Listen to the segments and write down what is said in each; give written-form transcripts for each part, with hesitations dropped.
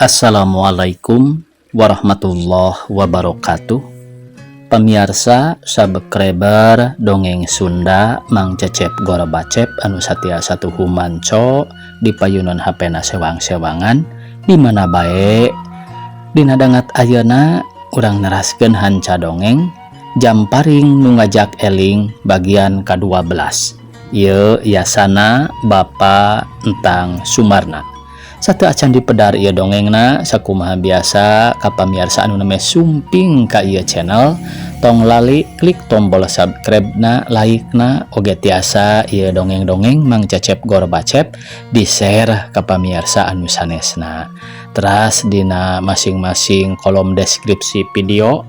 Assalamualaikum warahmatullahi wabarakatuh. Pemirsa subscriber dongeng Sunda Mang Cecep Gorobacep anu satiasa tuhu manco di payunan HP-na sewang-sewangan di mana bae dina dangat ayeuna urang neraskeun hanca dongeng jam paring nu ngajak eling bagian ke-12. Ieu yasana Bapa Entang Sumarna. Satu acan dipedar ieu dongengna sakumaha biasa ka pamirsa anu neme sumping ka ieu channel tong lali klik tombol subscribe-na, like-na, oge tiasa ieu dongeng-dongeng Mang Cecep Gorobacep di share ka pamirsa anu sanesna. Teras dina masing-masing kolom deskripsi video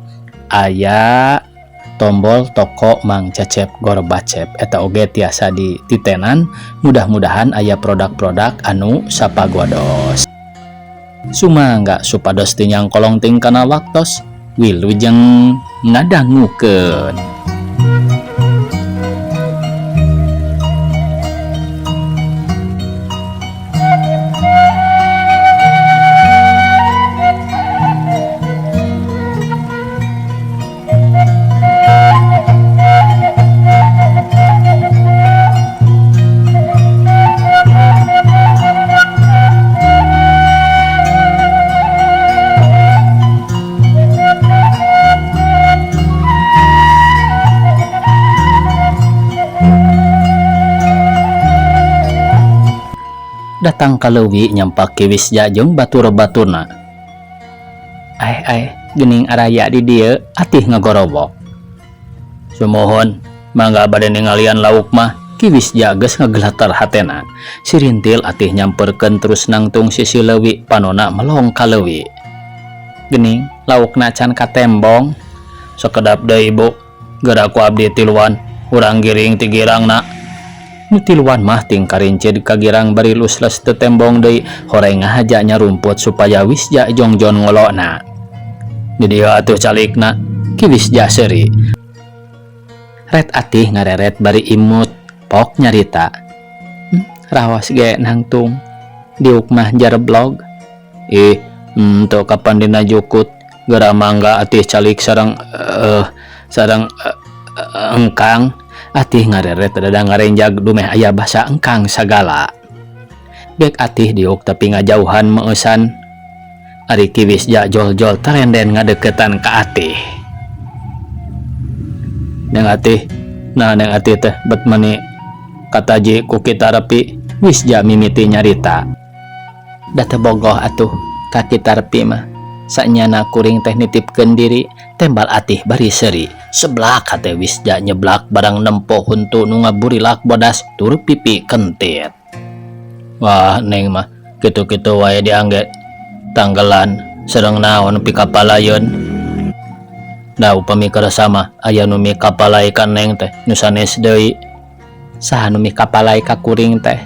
aya tombol toko Mang Cecep Gorobacep eta oge tiasa dititenan. Mudah-mudahan aya produk-produk anu sapagodos sumangga supados tinyang kolong ting kana waktos wilujeng ngadangukeun. Datang ka leuwih nyampak kiwis jeung batur-baturna. Geuning araya di dieu atih ngagorobok. Sumohon, mangga bade ningalian lauk mah. Kiwis geus ngagelatar hatena. Si Rintil atih nyamperkeun terus nangtung sisi leuwih panona melong ka leuwih. Geuning laukna can katembong. Sakedap deui Bu, geura ku abdi tiluan, urang giring ti girangna. Tiluan mah ting karincid ka girang bari lusles teu tembong deui horeng ngahaja nyarumput supaya Wisja jongjon ngolona. Di dieu atuh calikna ki Wisja seuri. Ret atih ngareret bari imut pok nyarita. Raos ge nangtung diuk mah jareblog. Teu kapan dina jukut geura mangga atih calik sareng engkang. Atih ngareret dadang ngarenjag dumeh aya basa engkang sagala. Dek atih diuk tapi ngajauhan meusan. Ari ki Wisja jol-jol tarenden ngadeukeutan ka atih. Neng atih, nah neng atih teh bet meuni kataji ku kita repi. Wisja mimiti nyarita. Da teu bogoh atuh ka kita repi mah. Sanyana kuring teh nitipkeun diri, tembal atih bari seuri. Seblak hate Wisja nyeblak barang nempo huntu nu ngaburilak bodas tur pipi kentit. Wah neng mah kitu-kitu wae diangge tanggelan sareng naon pikapalayeun. Da upami karasa mah aya nu mikapalai ka neng teh nu sanes deui. Saha nu mikapalai ka kuring teh?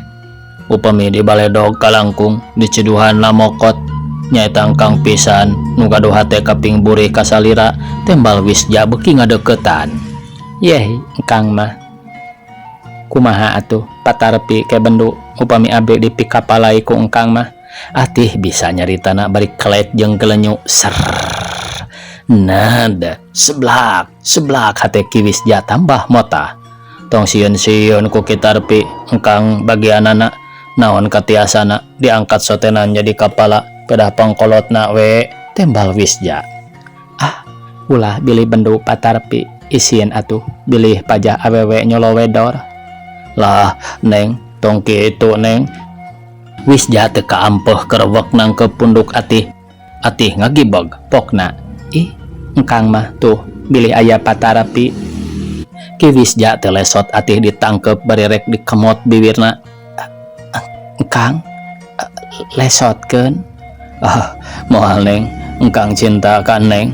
Upami di baledog kalangkung diceduhan lamokot nyaeta engkang pisan nu gaduh hate kaping buri kasalira tembal Wisja beuki ngadeukeutan. Yeh engkang mah kumaha atuh patarpi ke bendu upami abdi dipikapalai ku engkang mah atih bisa nyaritana bari kelet jeung gelenyu ser. Nada seblak hate ki Wisja tambah motah. Tong sieun-sieun ku kitarpi engkang bagianana naon katiasana diangkat sotenan jadi kapala pedah pangkolotna we tembal Wisja. Ulah bilih bendu patarpi isieun atuh bilih pajah awewe nyolo wedor. Lah neng tong kitu neng. Wisja teu kaampeuh kerewek nangkep punduk atih ngagibeg pokna. Engkang mah tuh bilih aya patarpi. Ki Wisja teu lesot atih ditangkep bari rek dikemot bibirna. Engkang lesotkeun. Moal neng engkang cinta ka neng.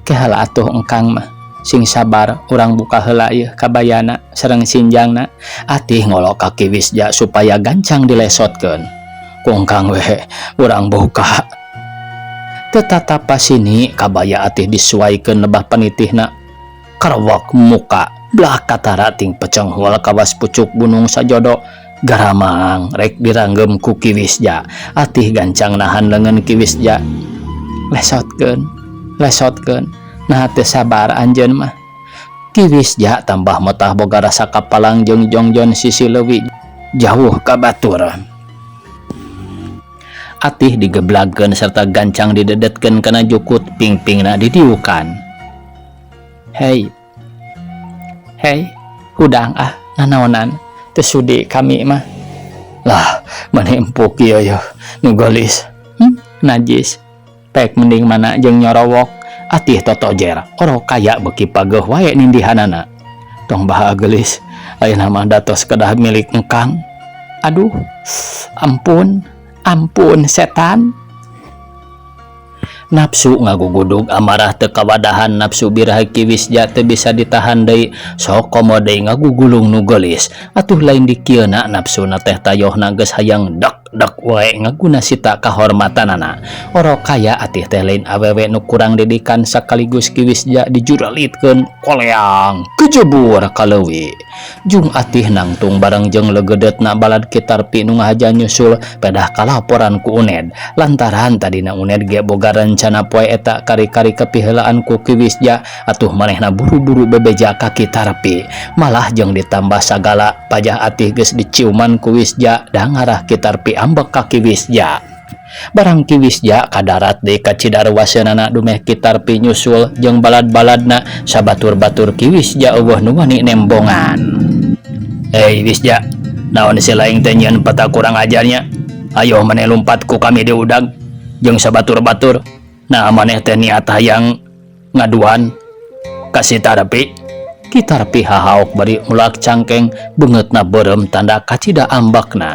Kehala atuh engkang mah sing sabar urang buka heula ieu kabayana sareng sinjangna. Atih ngolok ka ki Wisja supaya gancang dilesotkeun. Ku engkang we urang buka. Teu tatapa sini kabaya atih disuaikeun lebah panitihna. Karewak muka belah katara ting pecenghul kawas pucuk gunung sajodo garamang rek diranggem ku Kiwisja. Atih gancang nahan lengan Kiwisja. Lesotkeun nah teu sabar anjeun mah. Kiwisja tambah metah boga rasa kapalang jeung jongjon sisi leuwih jauh ka batur. Atih digeblagkeun serta gancang didedetkeun kana jukut, pingpingna didiukan. Hei hudang nanaonan teu sudi kami mah. Lah maneh empuk ieu nu geulis. Najis. Pek mending mana jeung nyorowok. Atih totojer oro kaya beki pageuh wae nindihanana. Tong baha geulis ayeuna mah datos kedah milik engkang. Aduh, ampun setan. Nafsu ngagugudug amarah teu kawadahan, nafsu biraha Kiwisja teu bisa ditahan deui, sok komo deui ngagugulung nu geulis. Atuh lain dikieuna nafsuna teh tayohna geus hayang dak wae ngaguna sita kahormatanana. Oro kaya atih teh lain awewe nu kurang didikan, sakaligus Kiwisja dijuralitkeun koleang kejebur ka leuwih. Jung atih nangtung bareng jeung legedetna balad Kitarpi nu ngahaja nyusul pedah kalaporan ku Uned, lantaran tadina Uned ge boga rencana poe eta kari-kari kepiheulaan ku Kiwisja. Atuh manehna buru-buru bebeja ka Kitarpi, malah jeung ditambah sagala pajah atih geus diciuman ku Wisja da ngarah Kitarpi ambek ka Kiwisja. Barang Kiwisja kadarat deui ka Cidarewaseunana dumeh Kitarpi nyusul jeung balad-baladna, sabatur-batur Kiwisja eueuh nu wani nembongan. Hei Wisja, naon si laing teh nyieun peta kurang ajarnya? Ayo maneh lumpat ku kami di udag jeung sabatur-batur. Nah maneh teh niat hayang ngaduan ka si Tarpi. Kitarpi hahaok bari mulak cangkeng, beungeutna beureum tanda kacida ambakna.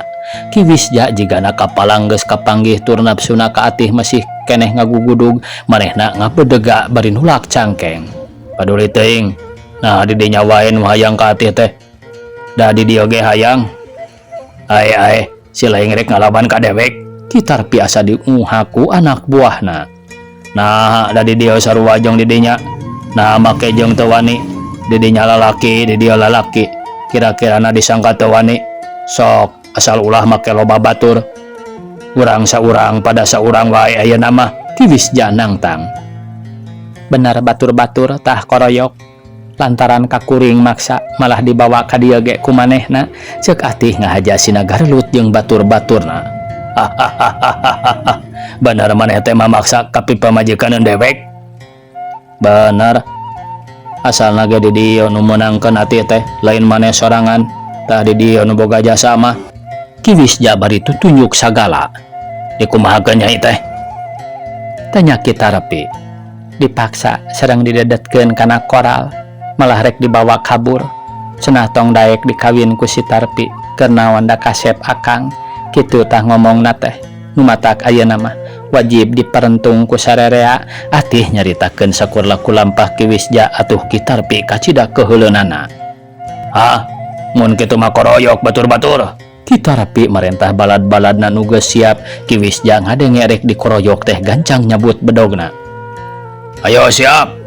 Kiwisja jigana kapalang geus kapanggih tur nafsuna ka atih masih keneh ngagugudug, manehna ngabedega bari nulak cangkeng. Paduli teuing, nah di dinya wae nu hayang ka atih teh. Da di dieu ge hayang. Ae si laing rek ngalawan ka dewek. Kitarpi asa diuhaku anak buahna. Nah da di dieu sarua jeung di dinya. Nah make jeung teu wani. Di dinya lalaki, di dieu lalaki. Kira-kirana disangka teu wani. Sok asal ulah make loba batur. Urang saurang pada saurang wae ayeuna mah. Kiwisja nangtang. Benar batur-batur tah koroyok. Lantaran kakuring maksa malah dibawa ka dieu ge ku manehna, ceuk atih ngahajasina garelut jeung batur-baturna. Bener maneh teh mamaksa ka pamajikan dewek. Bener. Asalna ge di dieu nu meunangkeun ati teh lain maneh sorangan, tah di dieu nu boga jasa mah. Kiwisja bari tutunjuk sagala. Dikumahakeun nyai teh? Tanya Kitarpi. Dipaksa sareng didedetkeun kana koral, malah rek dibawa kabur. Cenah tong daek dikawin ku si Tarpi keur naon da kasep akang. Kitu tah ngomongna teh. Nu matak ayeuna mah wajib diperentung ku sarerea. Atih nyaritakeun sakurla ku lampah Kiwisja atuh Kitarpi kacida keheuleunnana. Mun kitu mah koroyok batur-batur. Kitarpi marentah balad-baladna nu geus siap. Kiwisja ngadenge rek dikoroyok teh gancang nyabut bedogna. Ayo siap.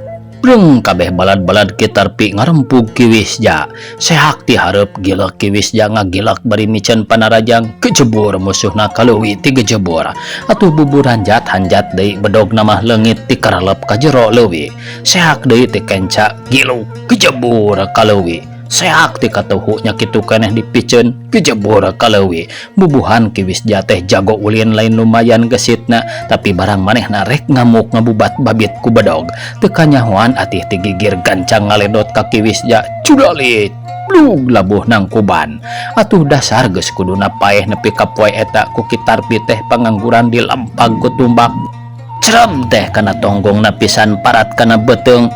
Breng kabeh balad-balad Kitarpi ngarempug Kiwisja. Seak ti hareup gilek Kiwisja ngagilek bari micen panarajang kejebur musuhna kaleuwih ti gejebur. Atuh bubur hanjat deui bedogna mah leungit ti karelep ka jero leuwih. Seak deui ti kenca gilu kejebur kaleuwih. Seak ti katuhu nya kitu keneh dipiceun kejebur kaleuwih. Bubuhan Kiwisja teh jago ulin lain lumayan gesitna, tapi barang manehna rek ngamuk ngabubat babit ku bedog. Teu kanyahoan atih ti gigir gancang ngaledot ka Kiwisja. Cudalit blug labuh nang kuban. Atuh dasar geus kuduna paeh nepi ka poe eta ku Kitarpi teh pangangguran dilampag ku tumbak. Cerem teh kana tonggongna pisan parat kana beuteung.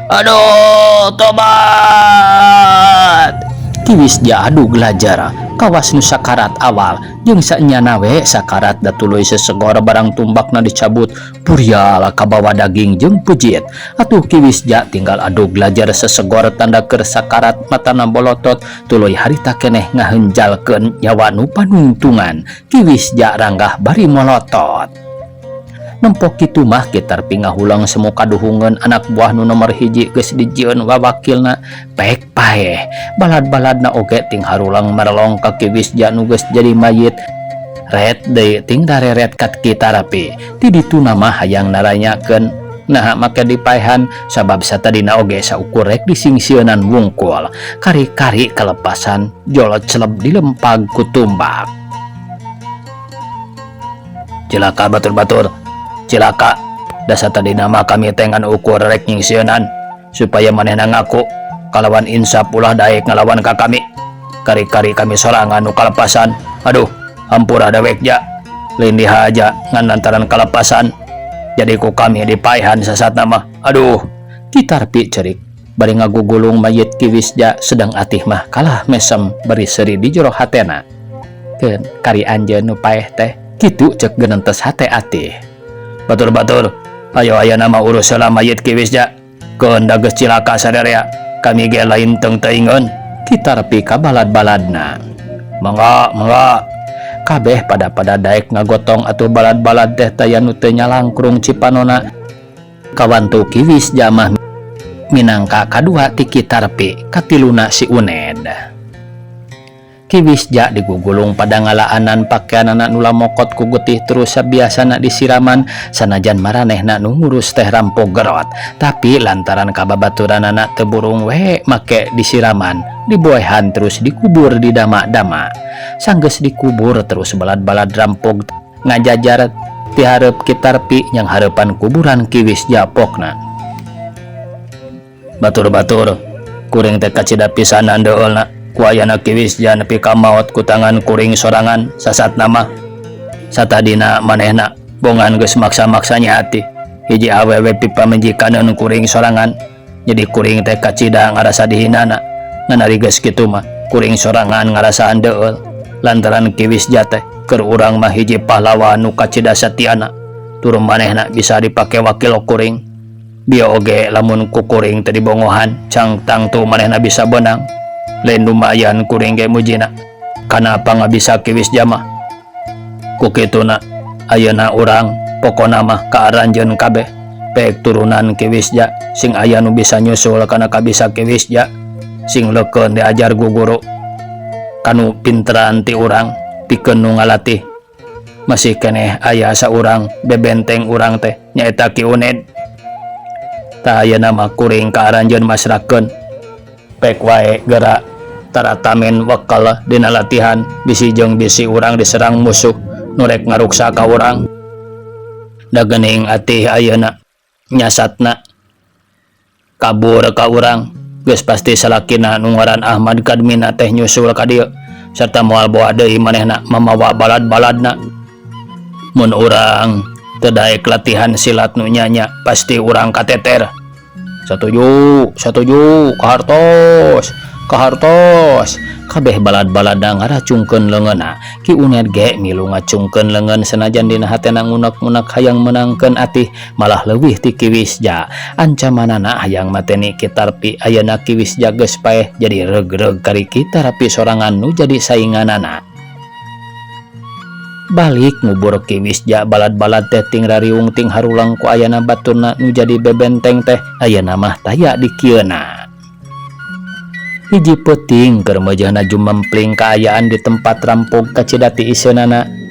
Aduh, tobat. Kiwisja adu gelajar kawas nu sakarat awal jeung saenyana we sakarat da tuluy sesegor barang tumbakna dicabut purial ka bawa daging jeung pejit. Atuh Kiwisja tinggal adu gelajar sesegor tanda keur sakarat matana bolotot tuluy harita keneh ngahenjalkeun nyawa nu panuntungan. Kiwisja ranggah bari molotot. Nempok kitu mah Kitarpi ngahulang semu kaduhungan anak buah nu nomor hiji geus dijieun wawakilna pek paeh. Balad-baladna oge ting harulang marelong ka Kiwisja nu geus jadi mayit. Ret deui ting dareret kat Kitarpi. Ti ditu mah hayang naranyakeun nah make dipaehan sabab satadina oge saukur rek disingsieunnan wungkul. Kari-kari kalepasan jolot celeb dilempag ku tumbak. Cilaka batur-batur, cilaka. Dasa tadi nama kami tengan ukur rek nyingsieunan supaya manehna ngaku kalawan insap ulah daek ngalawan ka kami. Kari-kari kami sorangan nu kalepasan. Aduh, hampura dewek ja. Lindiha aja ngan lantaran kalepasan. Jadi ku kami dipaehan sasat nama. Aduh, Kitarpi cerik. Bari ngagugulung mayit Kiwisja sedang atih mah kalah mesem beri seri di jero hatena. Keun kari anjeun nu paeh teh. Kitu cek genentes hate atih. Batur-batur, ayo aya nama urus heula mayit Kiwisja. Keun da geus cilaka sadarea, kami ge lain teu teuingeun. Kitarpi ka balad-baladna. Mangga. Kabeh pada daek ngagotong atuh balad-balad teh taya nu teu nyalangkrung cipanona. Kawantu Kiwisja mah minangka kadua ti Kitarpi, katiluna si Uned. Kiwisja digugulung pada ngalaanan pakaianana nu lamokot ku getih terus sabiasana disiraman sanajan maranehna nu ngurus teh rampog gerot. Tapi lantaran kababaturanana teu burung we make disiraman, diboehan terus dikubur di dama-dama. Sanggeus dikubur terus balad-balad rampog ngajajar ti hareup Kitarpi yang hareupan kuburan Kiwisja pokna. Batur-batur, kuring teh kacida pisanan deulna. Ku ayana Kiwisja nepi ka maot ku tangan kuring sorangan sasat nama. Satadina manehna bongan geus maksa-maksanya hati. Hiji awewe pipa menjikaneun kuring sorangan. Jadi kuring teh kacida ngarasa dihinana. Nganari geus kitu mah kuring sorangan ngarasaan deul. Lantaran Kiwisja teh keur urang mah hiji pahlawan nu kacida satiana. Tur manehna bisa dipake wakil kuring. Bieu oge lamun ku kuring teu dibongohan cangtang tu manehna bisa benang. Lain lumayan kuring ge mujina. Kanapa nggak bisa Kiwisja mah? Ku kituna ayeuna urang pokona mah kaaranjeun kabeh. Pek turunan Kiwisja sing aya nu bisa nyusul kana kabisa Kiwisja. Sing leukeun diajar ku guru. Kanu pinteran ti urang pikeun nu ngalatih. Masih keneh aya saurang bebenteng urang teh nyaeta Ki Uned. Tah ayeuna mah kuring kaaranjeun masrakeun. Pek wae geura taratamen wakal dina latihan bisi jeung bisi urang diserang musuh nu rek ngaruksa ka urang. Da geuning atih ayeuna nyasatna kabur ka urang geus pasti salakina nu ngaran Ahmad Kadmina teh nyusul ka dieu sarta moal bawa deui manehna mamawa balad-baladna. Mun urang teu daek latihan silat nu nyanya pasti urang kateter. Satuju kahartos kabeh balad-baladna ngaracungkeun leungeunna. Ki Uned ge milu ngacungkeun leungeun senajan dina hatena ngunek-ngunek hayang menangkeun atih malah leuwih ti Kiwisja. Ancamanana hayang mateni Kitarpi ayeuna Kiwisja geus paeh jadi reug-reug kari Kitarpi sorangan nu jadi sainganana. Balik ngubur Kiwisja balad-balad teh ting rariung ting harulang ku ayana baturna nu jadi bebenteng teh ayeuna mah taya di kieuna. Hiji peuting keur meujeuhna jumempling kaayaan di tempat rampog kacida ti iseunana.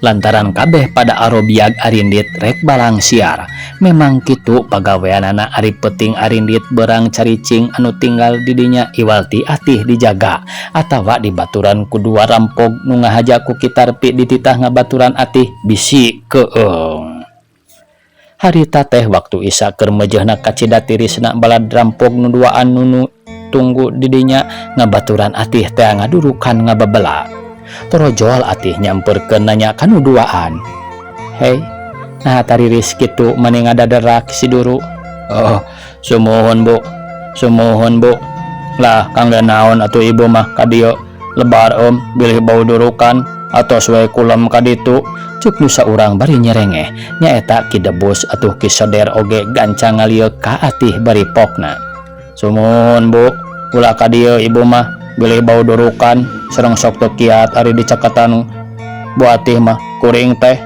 Lantaran kabeh pada arobiag arindit rek balang siar. Memang kitu pagaweanana ari peuting arindit berang caricing anu tinggal di dinya iwalti atih dijaga atawa dibaturan ku dua rampog nu ngahaja ku Kitarpi dititah ngabaturan atih bisi keung. Harita teh waktu Isa keur meujeuhna kacida tirisna balad rampog nu duaan nu tunggu di dinya ngabaturan atih teh ngadurukan ngababela. Torojol atih nyamperkeun nanya kanu duaan. Hei, nah tariris kitu mani ngadaderak si Duru. Oh, sumuhun bu. Lah kangge naon atuh ibu mah ka dieu lebar bilih bau durukan atos wae kulem ka ditu. Cuk nu saurang bari nyerengeh nyaeta Ki Debus atuh Ki Soder oge gancang ngalieu ka atih bari pokna. Sumuhun bu, ulah ka dieu ibu mah bilih bau durukan sareng sok teu kiat ari dicakatan bu atih mah kuring teh.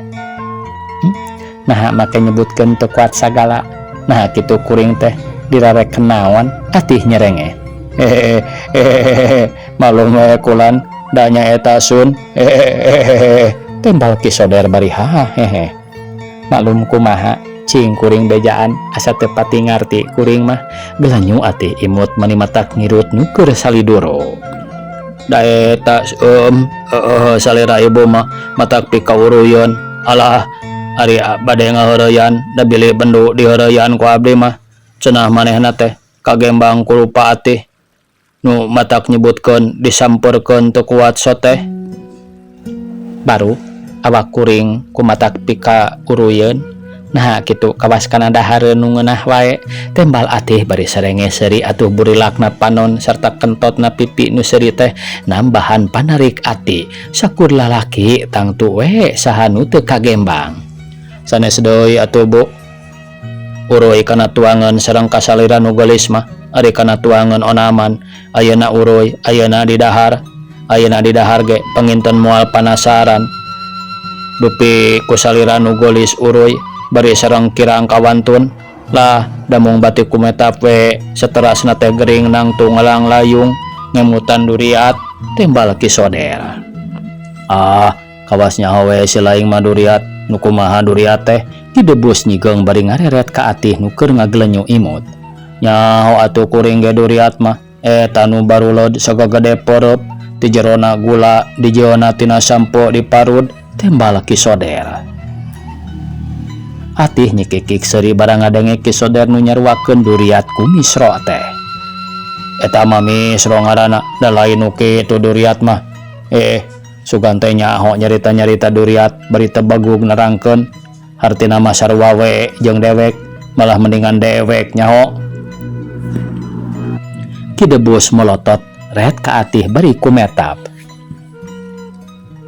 nah make nyebutkeun teu kuat sagala. Nah kitu kuring teh dirarek kenaon atih nyerenge. Malum we kulan da nyaeta sun. Tembal Ki Soder bari hahehe. Maklum kumaha cing kuring bejaan asa teu pati ngarti kuring mah gelanyu ati imut mani matak ngirut nu keur salidoro. Da eta salira ibu mah matak pikauruyeun. Alah ari bade ngaheureyan da bilih bendu diheureyan ku abdi mah cenah manehna teh kagembang ku rupa atih nu matak nyebutkeun disampeurkeun teu kuat soteh. Baru awak kuring ku matak pikauruyeun. Nah kitu kawas kana dahareun nu ngeunah wae tembal atih bari serenge seuri atuh burilakna panon sarta kentotna pipi nu seuri teh nambahan panarik ati sakur lalaki tangtu we saha nu teu kagembang. Sanes deui atuh Bu, uruy kana tuangan sareng kasalira nu geulis mah ari kana tuangan onaman ayeuna uruy ayeuna di dahar ge panginten moal panasaran dupi ku salira nu geulis uruy bari sareng kirang kawantun lah damung batik kumetap we seterasna teh gering nangtu ngalang layung ngemutan duriat tembal Ki Soder. Kawasnya we si laing mah duriat nu kumaha duriat teh didebus nyigeung bari ngareret ka atih nu keur ngagelenyu imut. Nyaho atuh kuring ge duriat mah eta nu barulod sagagede poreup ti jerona gula di jeona tina sampo diparud tembal Ki Soder. Atih nyekikik seuri barang ngadenge Ki Soder nu nyaruakeun duriat ku misro teh. Eta mah misro ngaranna da lain nu kitu duriat mah. Sugan teh nyaho nyarita-nyarita duriat bari teu bagug nerangkeun hartina mah sarua we jeung dewek malah mendingan dewek nyaho. Ki Debus melotot ret ka atih bari kumetap.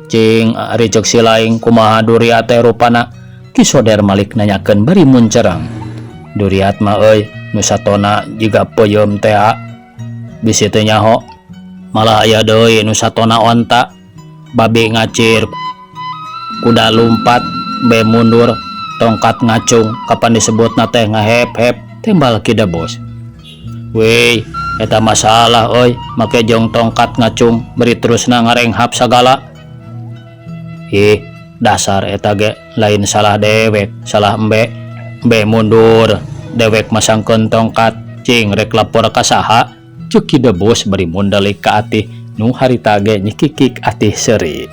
Cing ari ceuk si laing kumaha duriat teh rupana. Ki Soder malik nanyakeun bari muncereng. Duriat mah euy nu satona jiga peuyeum teh bisi teu nyaho. Malah aya deui nu satona onta, babi ngacir, kuda lumpat, be mundur, tongkat ngacung, kapan disebutna teh ngahep-hep tembal Ki Debus. Weh, eta masalah euy, make jong tongkat ngacung beri terusna ngarenghap sagala. Dasar eta ge lain salah dewek, salah embe mundur, dewek masangkeun tongkat cing rek lapor ka saha. Ceuk Ki Debus bari mundelik ka atih nu harita ge nyikikik atih seuri.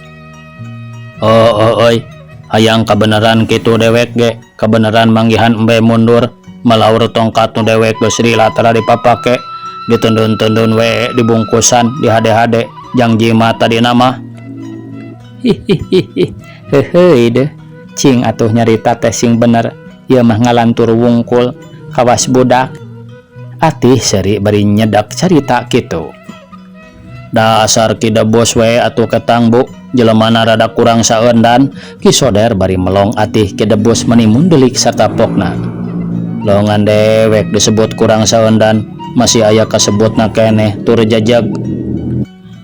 Euy, hayang kabeneran kitu dewek ge, kabeneran manggihan embe mundur, malaur tongkat nu dewek geus rilatara dipapake, ditundun-tundun we dibungkusan dihade-hade jang jimat tadi nama. Heuheuy deh, cing atuh nyarita teh sing bener, ieu mah ngalantur wungkul kawas budak. Atih seuri bari nyedak carita kitu. Dasar Ki Debus we atuh ketang Bu, jelemana rada kurang saeundan. Ki Soder bari melong atih Ki Debus meni mundelik sarta pokna. Longan dewek disebut kurang saeundan, masih aya kasebutna keneh tur jajag.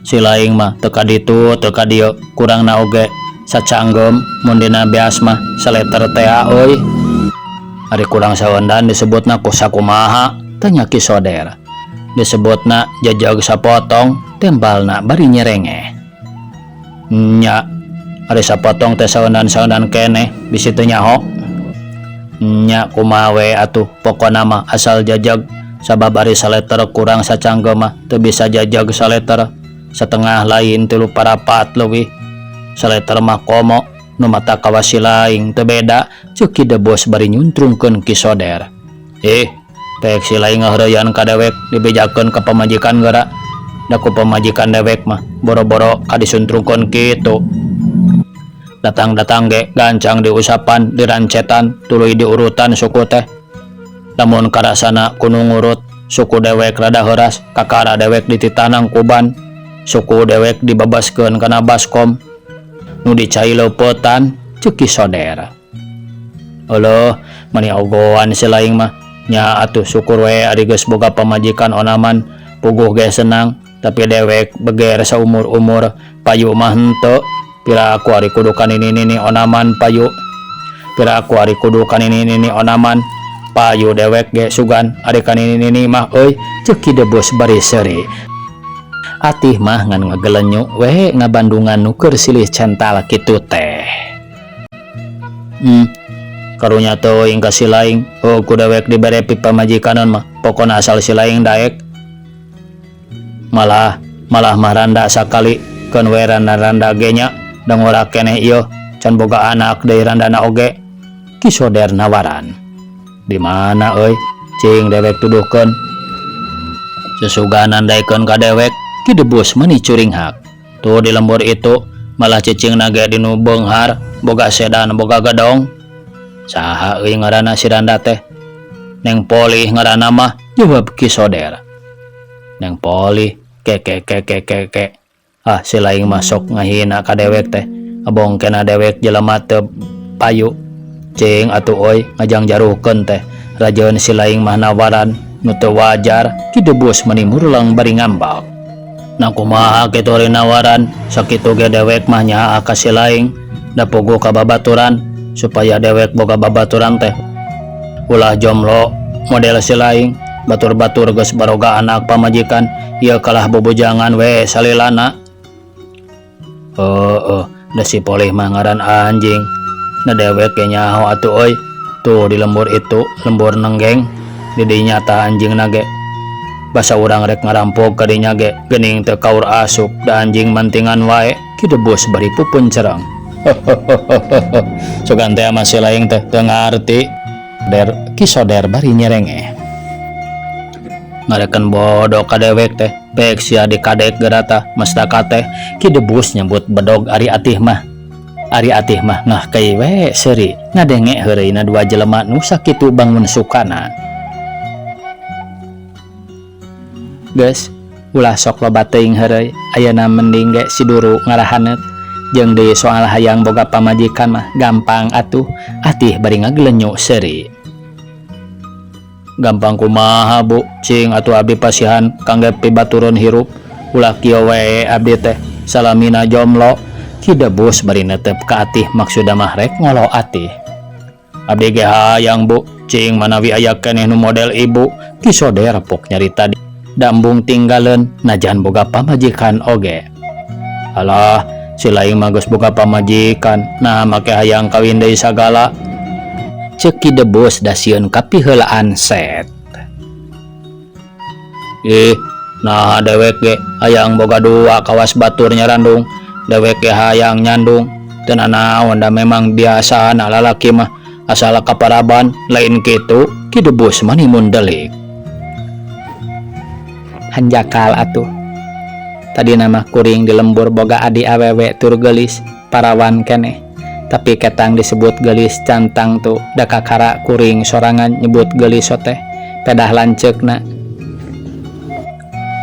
Si laing mah teu ka ditu teu ka dieu, kurangna oge sacanggem mun dina beas mah saleter teh euy. Ari kurang saeundan disebutna ku sakumaha? Tanya Ki Soder. Disebutna jajag sapotong tembalna bari nyerenge. Nya, ari sapotong teh saeundan-saeundan keneh bisi teu nyaho. Nya kumaha we atuh pokona mah asal jajag, sabab ari saleter kurang sacanggem mah teu bisa jajag saleter. Setengah lain 3 parapat leuwih. Saleter mah komo nu mata kawasi laing teu beda. Ceuk Ki Debus bari nyuntrungkeun Ki Soder. Tek si laing ngaheureyan ka dewek dibejakeun ka pamajikan geura. Da ku pamajikan dewek mah boro-boro ka disuntrungkeun kitu. Datang-datang ge gancang diusapan, dirancetan, tuluy diurutan suku teh. Lamun karasana kudu ngurut, suku dewek rada heuras, kakara dewek dititanang kuban. Suku dewek dibabaskeun kana baskom nu dicai leupetan. Ceuk Ki Soder. Heuloh mani ogoan si laing mah nya atuh syukur we ari geus boga pamajikan onaman, puguh ge senang, tapi dewek beger saumur-umur payu mah henteu. Pira aku ari kudu kanini-nini onaman payu. Pira aku ari kudu kanini onaman payu dewek ge sugan ari kanini mah euy ceuk kieu bos bari seuri. Atih mah ngan ngagelenyu we ngabandungan nu keur silih cental kitu teh. Karunya teu ing ka silaing ku dewek dibere pi pamajikanon mah pokona asal silaing daek. Malah mah randa sakali keun we randa ge nya dangora keneh ieu can boga anak deui randana oge. Ki Soder nawaran. Di mana euy cing dewek tuduhkeun. Sesugan andaikeun ka dewek ki debus meuni curing hak. Tuh di lembur itu malah cicing nage dinu beunghar boga sedan boga gedong. Saha euy ngaranna si randa teh? Neng Poli ngaranna mah, jawab Ki Soder. Neng Poli ke. Silaing masuk ngahina ka dewek teh. Abong kena dewek jelema teu payu. Cing atuh euy ngajang jaruhkeun teh. Rajeun silaing mah nawaran nu teu wajar ki debus meuni murlang bari ngambak. Nah kumaha kitu ari nawaran sakitu ge dewek mah nyaha ka silaing da puguh ka babaturan supaya dewek boga babaturan teh. Ulah jomlo model silaing batur-batur geus baroga anak pamajikan ieu kalah bobojangan we salilana. Da si Polih mah ngaran anjing. Na dewek ge nyaho atuh euy. Tuh di lembur itu lembur nenggeng di dinya tah anjing nage. Basa urang rek ngarampok ka dinya ge geuning teu kaur asup da anjing mantingan wae ki debus bari pupun cereng. Sugan teh ama silaing teh teu ngarti. Ki Soder bari nyerenge. Ngarekeun bodoh ka dewek teh pek sia dikadek gerata mastaka teh ki debus nyebut bedog ari atih mah. Ari atih mah ngah kai we seuri ngadenge heureuna dua jelema nu sakitu bangun sukana. Geus ulah sok loba teuing heureuy ayeuna mending ge si Duru ngarahaneut jeung deui soal hayang boga pamajikan mah gampang atuh atih bari ngagelenyo seuri. Gampang kumaha Bu cing atuh abdi pasihan kangge pibaturon hirup ulah kieu we abdi teh salamina jomlo. Ki debus bari netep ka atih maksudna mah rek ngolo atih. Abdi ge hayang Bu cing manawi aya keneh nu model ibu Ki Soder pok nyarita dambung tinggaleun najan boga pamajikan oge. Alah silaing mah geus boga pamajikan nah make hayang kawin deui sagala. Ceuk Ki debus da sieun kapiheulaan set. Nah dewek ge hayang boga dua kawas batur nyarandung. Dewek ge hayang nyandung teu nanaon da memang biasana lalaki mah asal kaparaban lain kitu Ki debus mani mun delik. Hanjakal atuh. Tadi nama kuring di lembur boga adi awewe tur geulis parawan keneh. Tapi ketang disebut geulis cantang tuh da kakara kuring sorangan nyebut geulis teh pedah lanceukna.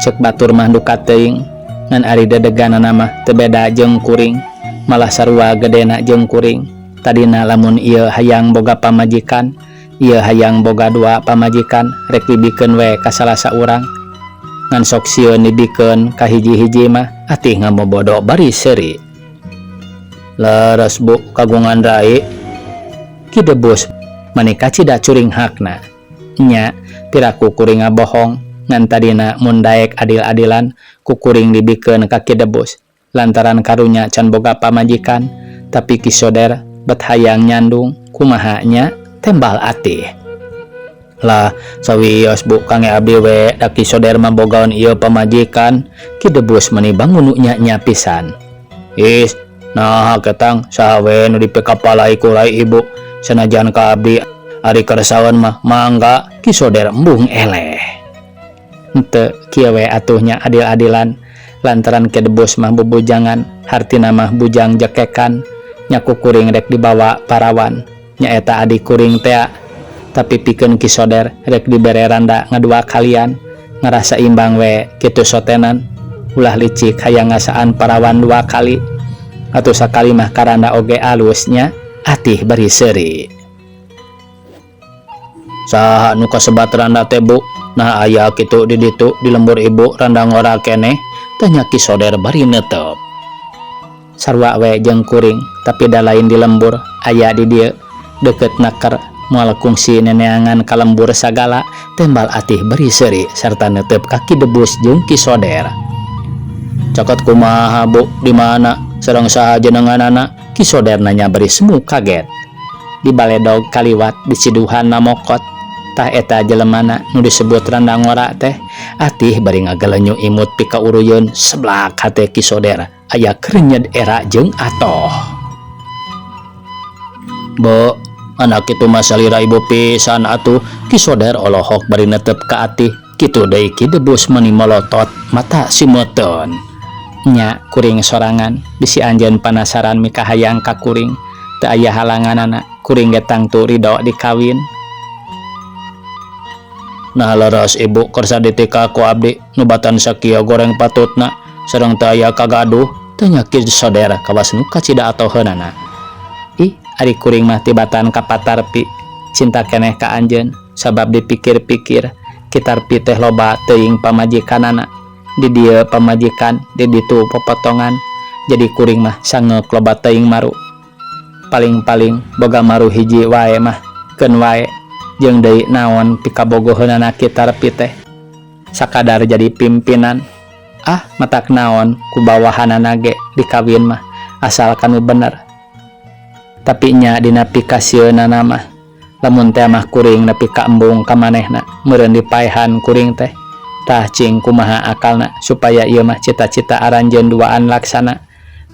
Ceuk batur mah duka teuing ngan ari dedeganana mah teu beda jeung kuring malah sarua gedena jeung kuring. Tadina lamun ieu hayang boga pamajikan ieu hayang boga dua pamajikan rek dibikeun we ka salah saurang. Ngan sok sieun dibikeun ka hiji-hiji mah atih ngamobodo bari seuri. Leres Bu kagungan rai. Ki debus manika cida curing hakna. Nya piraku kuring ngabohong ngan tadina mun daek adil-adilan ku kuring dibikeun ka Ki debus lantaran karunya can boga pamajikan tapi Ki Soder bet hayang nyandung kumaha nya tembal atih. Lah sawios Bu kangge abdi we da Ki Soder mah bogaon ieu pamajikan Ki debus meuni bangun nya pisan. Nah ketang saha we nu dipekapalai ku lai ibu sanajan ka abdi ari keresawan mah mangga Ki Soder embung eleh. Henteu kieu we atuhnya adil-adilan lantaran Ki debus mah bobojangan hartina mah bujang jekekan nya ku kuring rek dibawa parawan nyaeta adik kuring teh. Tapi pikeun Ki Soder rek dibere randa ngadua kalian ngerasa imbang we kitu sotenan ulah licik hayang ngasaan parawan dua kali atuh sakali mah karanda oge alusnya atih bari seuri. Saha nu kasebat randa teh Bu? Nah aya kitu di ditu di lembur ibu randa ngora keneh tanya Ki Soder bari netep. Sarua we jeung kuring tapi da lain di lembur aya di dieu deket nakar mual kungsi neneangan kalembur sagala tembal atih beri seri serta netep kaki debus jeung Ki Soder. Cokot kumaha Bu di mana sareng saha jenenganana? Ki Soder nanya beri semu kaget. Di baledog kaliwat di Ciduhan namokot tah eta jelemana nu disebut Randang Ngora teh atih bari ngagelenyu imut pika uruyeun seblak hate Ki Soder aya krenyed era jeung atoh. Bo anak itu masalira ibu pisan atuh. Ki Soder olohok bari netep ka atih kitu deui Ki Debus meuni melotot mata simeteun. Nya kuring sorangan bisi anjeun panasaran mika hayang ka kuring teu aya halanganana kuring ge tangtu ridho dikawin. Nah leres ibu kersa ditika ku abdi nubatan sakieu goreng patutna sareng teu aya kagaduh tanya Ki Soder kawas nu kacida atoheunana. Ih ari kuring mah tibatan ka patarpi cinta keneh ka anjeun sabab dipikir-pikir kitarpi teh loba teuing pamajikanana di dieu pamajikan di ditu popotongan jadi kuring mah sanggeuk loba teuing maru paling-paling boga maru hiji wae mah keun wae jeung deui naon pikabogoheunana kitarpi teh sakadar jadi pimpinan matak naon ku bawahanana ge dikawin mah asal kanu bener. Tapi nya dina pikasieunana mah lamun teh mah kuring nepi ka embung ka manehna meureun dipaehan kuring teh tah cing kumaha akalna supaya ieu mah cita-cita aranjeun duaan laksana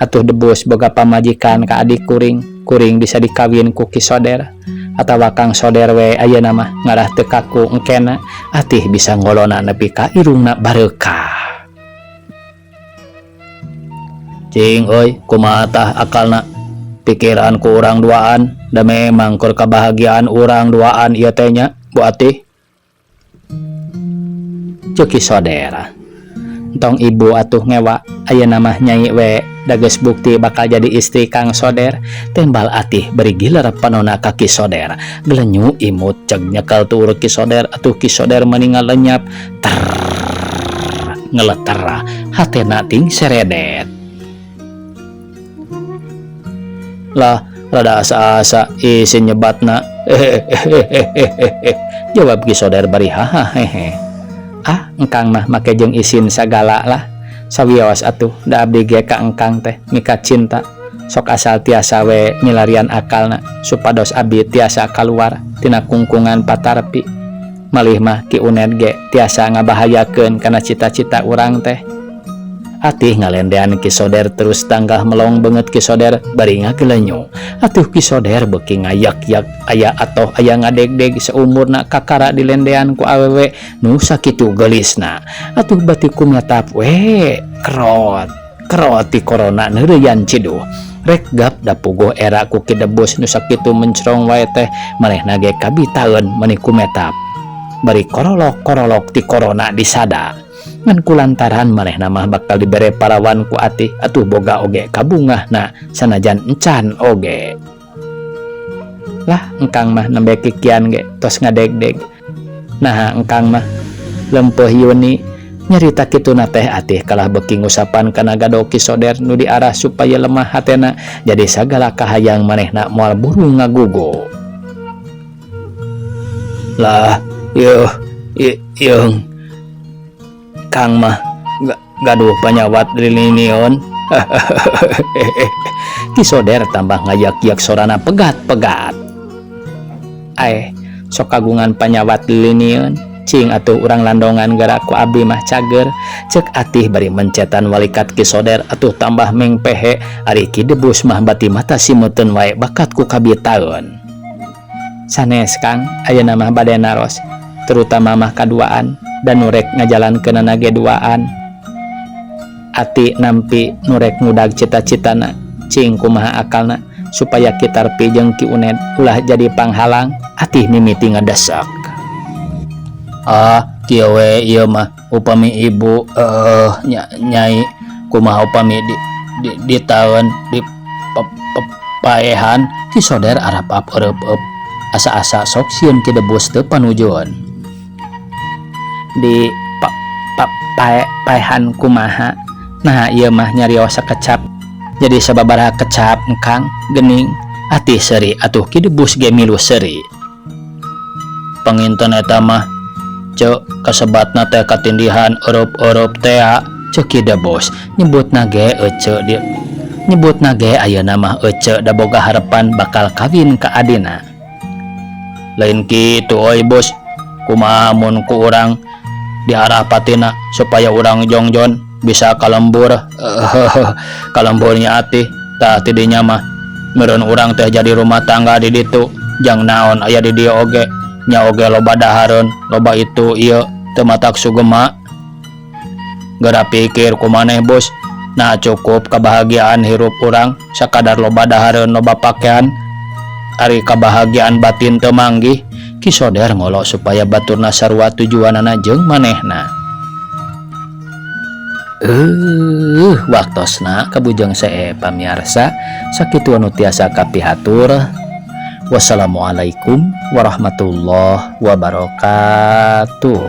atuh Debus boga pamajikan ka adik kuring bisa dikawin ku Ki Soder atawa Kang Soder we ayeuna mah ngarah teu kaku engkena atih bisa ngolona nepi ka irungna bareukah. Cing euy kumaha tah akalna pikiran ku urang duaan da memang keur kabahagiaan urang duaan ieu teh nya Bu Atih. Ki Soder entong ibu atuh ngewa ayeuna mah Nyai we dageus bukti bakal jadi istri Kang Soder tembal atih beri giler panonna ka Ki Soder gelenyu imut ceg nyekel tur Ki Soder atuh Ki Soder meningal lenyap ngeletera hatena ting seredet. Lah rada asa-asa isin nyebatna jawab Ki Soder bari hahaha. Engkang mah make jeung isin sagala lah sawios atuh da abdi ge ka engkang teh mika cinta sok asal tiasa we milarian akalna supados abdi tiasa kaluar tina kungkungan patarpi malih mah Ki Uned ge tiasa ngabahayakeun kana cita-cita urang teh. Atih ngalendean Ki Soder terus tanggah melong banget Ki Soder bari ngagelenyu atuh Ki Soder beuki ngayak-yak aya atoh aya ngadeg-deg seumurna kakara dilendean ku awewe nu sakitu geulisna atuh bati kumetap we kerot ti corona neureuyan ciduh rek gap da puguh era ku Ki Debus nu sakitu mencrong wae teh manehna ge kabitaeun meuni kumetap bari korolok ti corona disada ngan kulantaran manehna mah bakal dibere parawan ku atih atuh boga oge kabungahna sanajan encan oge. Lah engkang mah nembe kikian ge tos ngadeg-deg. Nah engkang mah lempeuh Yuni nyarita kituna teh atih kalah beuki ngusapan kana gado Ki Soder nu diarah supaya lemah hatena jadi sagala kahayang manehna moal buru ngagugo. Lah yung Kang mah gaduh panyawat lilinion. Ki Soder tambah ngayak-yak sorana pegat-pegat. Sok kagungan panyawat lilinion cing atuh urang landongan gara ku abdi mah cager cek atih bari mencetan walikat Ki Soder atuh tambah mengpehe ari Ki Debus mah bati mata simeteun wae bakat ku kabitaeun. Sanes Kang ayeuna mah bade naros terutama mah kaduaan dan nurek ngajalankeunana ge duaan ati nampi nurek ngudag cita-citana cing kumaha akalna supaya kitarpi jeung Ki Uned ulah jadi panghalang atih mimiti ngadesak. Kieu we ieu mah upami ibu Nyai kumaha upami di taun di paehan Ki Soder arap eueup asa-asa sok sieun Ki Debus teu panujuan di paehan kumaha. Nah ieu mah nyarios kecap jadi sababaraha kecap engkang geuning ati seri atuh kidebus ge milu seri. Panginten eta mah cek kasebatna teh katindihan eueup teh cek kieu bos nyebutna ge dia nyebutna ge ayeuna mah da boga harapan bakal kawin ka adina. Lain kitu euy bos, kumaha mun ku urang diarah patina supaya urang jongjon bisa kalembur kalemburnya ati tah tidinya mah meureun urang teh jadi rumah tangga di ditu jang naon aya di dieu oge nya oge loba dahareun loba itu ieu teu matak sugema. Geura pikir kumaneh bos, nah cukup kebahagiaan hirup urang sakadar loba dahareun loba pakean, ari kebahagiaan batin teu manggih ki soder ngolo supaya baturna sarua tujuanana jeung manehna. Waktosna kabujeng sae pamirsa sakitu anu tiasa kapihatur. Wassalamualaikum warahmatullahi wabarakatuh.